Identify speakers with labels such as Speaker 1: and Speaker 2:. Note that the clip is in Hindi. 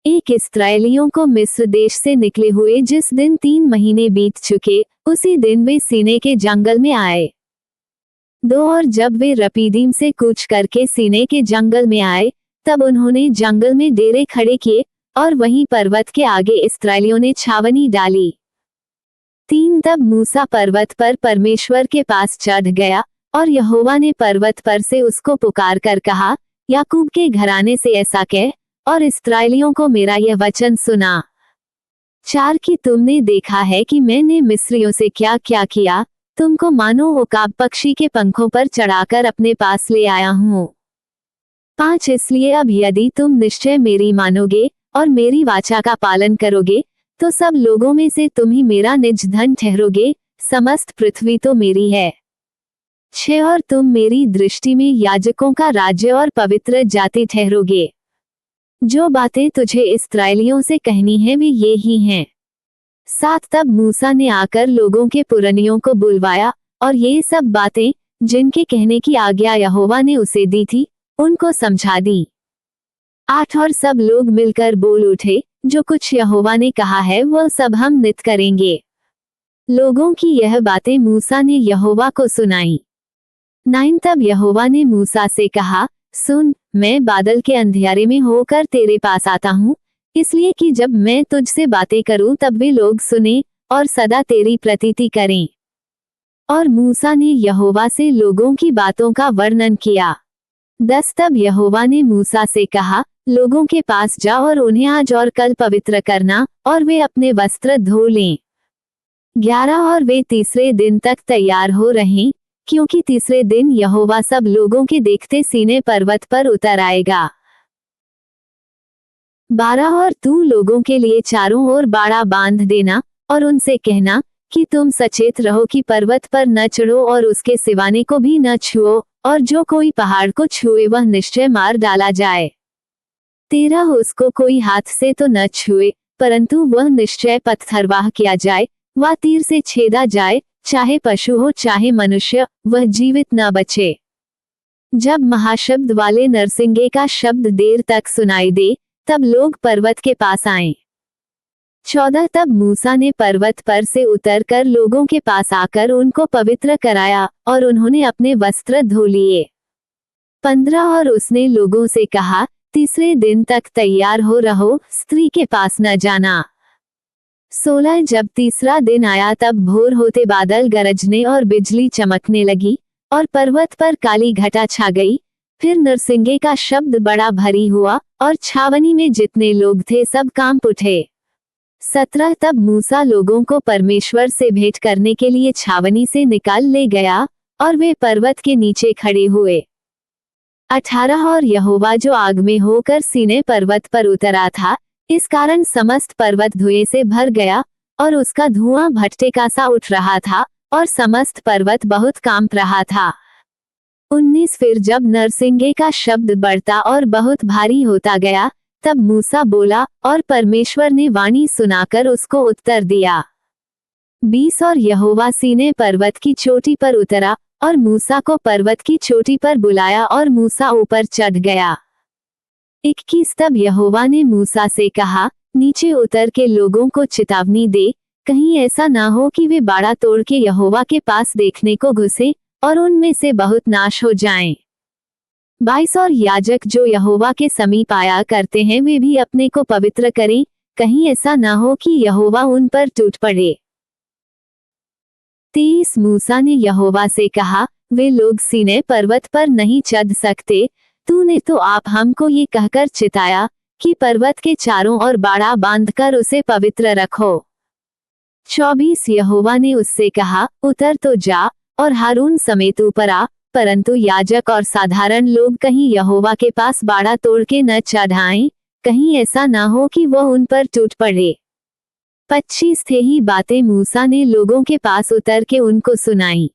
Speaker 1: एक इस्राएलियों को मिस्र देश से निकले हुए जिस दिन 3 महीने बीत चुके, उसी दिन वे सीने के जंगल में आए। 2 और जब वे रपीदीम से कूच करके सीने के जंगल में आए, तब उन्होंने जंगल में डेरे खड़े किए और वहीं पर्वत के आगे इस्राएलियों ने छावनी डाली। 3 तब मूसा पर्वत पर परमेश्वर के पास चढ़ गया और यहोवा ने पर्वत पर से उसको पुकार कर कहा, याकूब के घराने से ऐसा कह और इस्राएलियों को मेरा यह वचन सुना। 4 कि तुमने देखा है कि मैंने मिस्रियों से क्या क्या किया, तुमको मानो उकाब पक्षी के पंखों पर चढ़ाकर अपने पास ले आया हूँ। 5 इसलिए अब यदि तुम निश्चय मेरी मानोगे और मेरी वाचा का पालन करोगे, तो सब लोगों में से तुम ही मेरा निज धन ठहरोगे, समस्त पृथ्वी तो मेरी है। 6 और तुम मेरी दृष्टि में याजकों का राज्य और पवित्र जाति ठहरोगे। जो बातें तुझे इस्राएलियों से कहनी है वे ये ही हैं। 7 तब मूसा ने आकर लोगों के पुरनियों को बुलवाया और ये सब बातें जिनके कहने की आज्ञा यहोवा ने उसे दी थी, उनको समझा दी। 8 और सब लोग मिलकर बोल उठे, जो कुछ यहोवा ने कहा है वह सब हम नित करेंगे। लोगों की यह बातें मूसा ने यहोवा को सुनाई। 9 तब यहोवा ने मूसा से कहा, सुन, मैं बादल के अंधियारे में होकर तेरे पास आता हूँ, इसलिए कि जब मैं तुझसे बातें करूं तब वे लोग सुने और सदा तेरी प्रतीति करें। और मूसा ने यहोवा से लोगों की बातों का वर्णन किया। 10 तब यहोवा ने मूसा से कहा, लोगों के पास जा और उन्हें आज और कल पवित्र करना और वे अपने वस्त्र धो लें। 11 और वे तीसरे दिन तक तैयार हो रहें, क्योंकि तीसरे दिन यहोवा सब लोगों के देखते सीने पर्वत पर उतर आएगा। 12 और तू लोगों के लिए चारों ओर बाड़ा बांध देना और उनसे कहना कि तुम सचेत रहो कि पर्वत पर न चढ़ो और उसके सिवाने को भी न छुओ, और जो कोई पहाड़ को छुए वह निश्चय मार डाला जाए। 13 उसको कोई हाथ से तो न छुए, परंतु वह निश्चय पत्थरवाह किया जाए, वह तीर से छेदा जाए, चाहे पशु हो चाहे मनुष्य, वह जीवित न बचे। जब महाशब्द वाले नरसिंगे का शब्द देर तक सुनाई दे, तब लोग पर्वत के पास आए। 14 तब मूसा ने पर्वत पर से उतरकर लोगों के पास आकर उनको पवित्र कराया और उन्होंने अपने वस्त्र धो लिए। 15 और उसने लोगों से कहा, तीसरे दिन तक तैयार हो रहो, स्त्री के पास न जाना। 16 जब तीसरा दिन आया तब भोर होते बादल गरजने और बिजली चमकने लगी और पर्वत पर काली घटा छा गई। फिर नरसिंगे का शब्द बड़ा भारी हुआ और छावनी में जितने लोग थे सब कांप उठे। 17 तब मूसा लोगों को परमेश्वर से भेंट करने के लिए छावनी से निकाल ले गया और वे पर्वत के नीचे खड़े हुए। 18 और यहोवा जो आग में होकर सीने पर्वत पर उतरा था, इस कारण समस्त पर्वत धुएं से भर गया और उसका धुआं भट्टे का सा उठ रहा था और समस्त पर्वत बहुत कांप रहा था। 19 फिर जब नरसिंगे का शब्द बढ़ता और बहुत भारी होता गया, तब मूसा बोला और परमेश्वर ने वाणी सुनाकर उसको उत्तर दिया। 20 और यहोवा सीने पर्वत की चोटी पर उतरा और मूसा को पर्वत की चोटी पर बुलाया और मूसा ऊपर चढ़ गया। 21 तब यहोवा ने मूसा से कहा, नीचे उतर के लोगों को चेतावनी दे, कहीं ऐसा ना हो कि वे बाड़ा तोड़ के यहोवा के पास देखने को घुसे और उनमें से बहुत नाश हो जाएं। 22 और याजक जो यहोवा के समीप आया करते हैं वे भी अपने को पवित्र करें, कहीं ऐसा ना हो कि यहोवा उन पर टूट पड़े। 23 मूसा ने यहोवा से कहा, वे लोग सीने पर्वत पर नहीं चढ़ सकते, तूने तो आप हमको ये कहकर चिताया कि पर्वत के चारों ओर बाड़ा बांधकर उसे पवित्र रखो। 24 यहोवा ने उससे कहा, उतर तो जा और हारून समेत ऊपर आ, परंतु याजक और साधारण लोग कहीं यहोवा के पास बाड़ा तोड़ के न चढ़ाएं, कहीं ऐसा ना हो कि वह उन पर टूट पड़े। 25 थे ही बातें मूसा ने लोगों के पास उतर के उनको सुनाई।